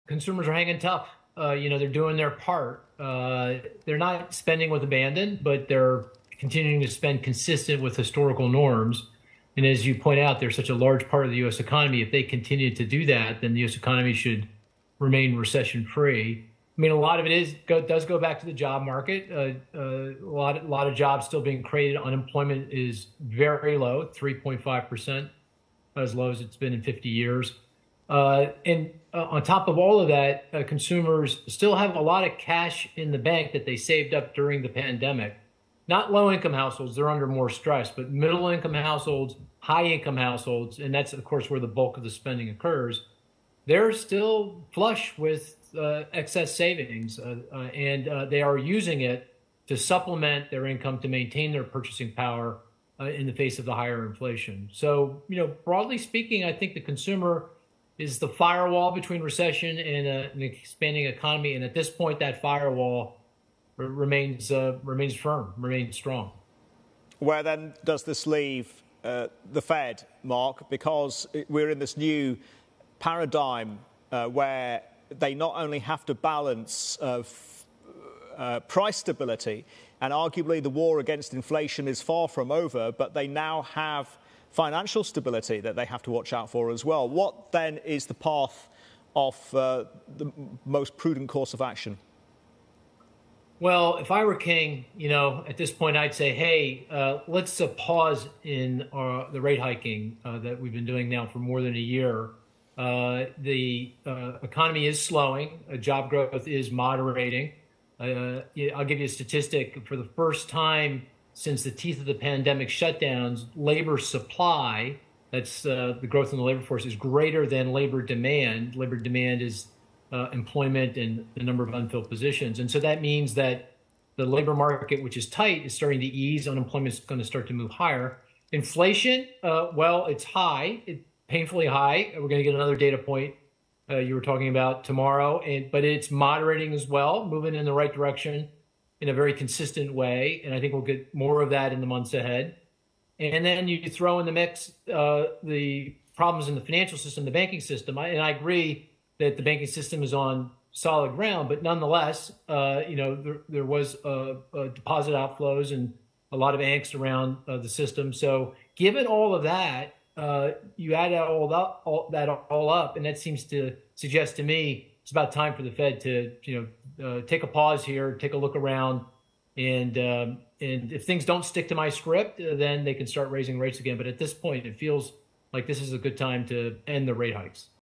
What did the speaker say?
consumers are hanging tough. They're doing their part. They're not spending with abandon, but they're continuing to spend consistent with historical norms. And as you point out, they're such a large part of the U.S. economy. If they continue to do that, then the U.S. economy should remain recession-free. I mean, a lot of it does go back to the job market. A lot of jobs still being created. Unemployment is very low, 3.5%, as low as it's been in 50 years. And on top of all of that, consumers still have a lot of cash in the bank that they saved up during the pandemic. Not low-income households, they're under more stress, but middle-income households, high-income households, and that's, of course, where the bulk of the spending occurs. They're still flush with excess savings, and they are using it to supplement their income to maintain their purchasing power in the face of the higher inflation. So, broadly speaking, I think the consumer is the firewall between recession and an expanding economy. And at this point, that firewall remains firm, remains strong. Where then does this leave the Fed, Mark? Because we're in this new paradigm where they not only have to balance price stability, and arguably the war against inflation is far from over, but they now have financial stability that they have to watch out for as well. What then is the path of the most prudent course of action? Well, if I were king, at this point, I'd say, hey, let's pause in the rate hiking that we've been doing now for more than a year. The economy is slowing. Job growth is moderating. I'll give you a statistic. For the first time since the teeth of the pandemic shutdowns, labor supply, that's the growth in the labor force, is greater than labor demand. Labor demand is employment and the number of unfilled positions. And so that means that the labor market, which is tight, is starting to ease. Unemployment is going to start to move higher. Inflation, well, it's high, painfully high. We're going to get another data point you were talking about tomorrow, but it's moderating as well, moving in the right direction in a very consistent way. And I think we'll get more of that in the months ahead. And then you throw in the mix the problems in the financial system, the banking system. And I agree that the banking system is on solid ground, but nonetheless, there was deposit outflows and a lot of angst around the system. So given all of that, you add all that up, and that seems to suggest to me it's about time for the Fed to take a pause here, take a look around, and if things don't stick to my script, then they can start raising rates again. But at this point, it feels like this is a good time to end the rate hikes.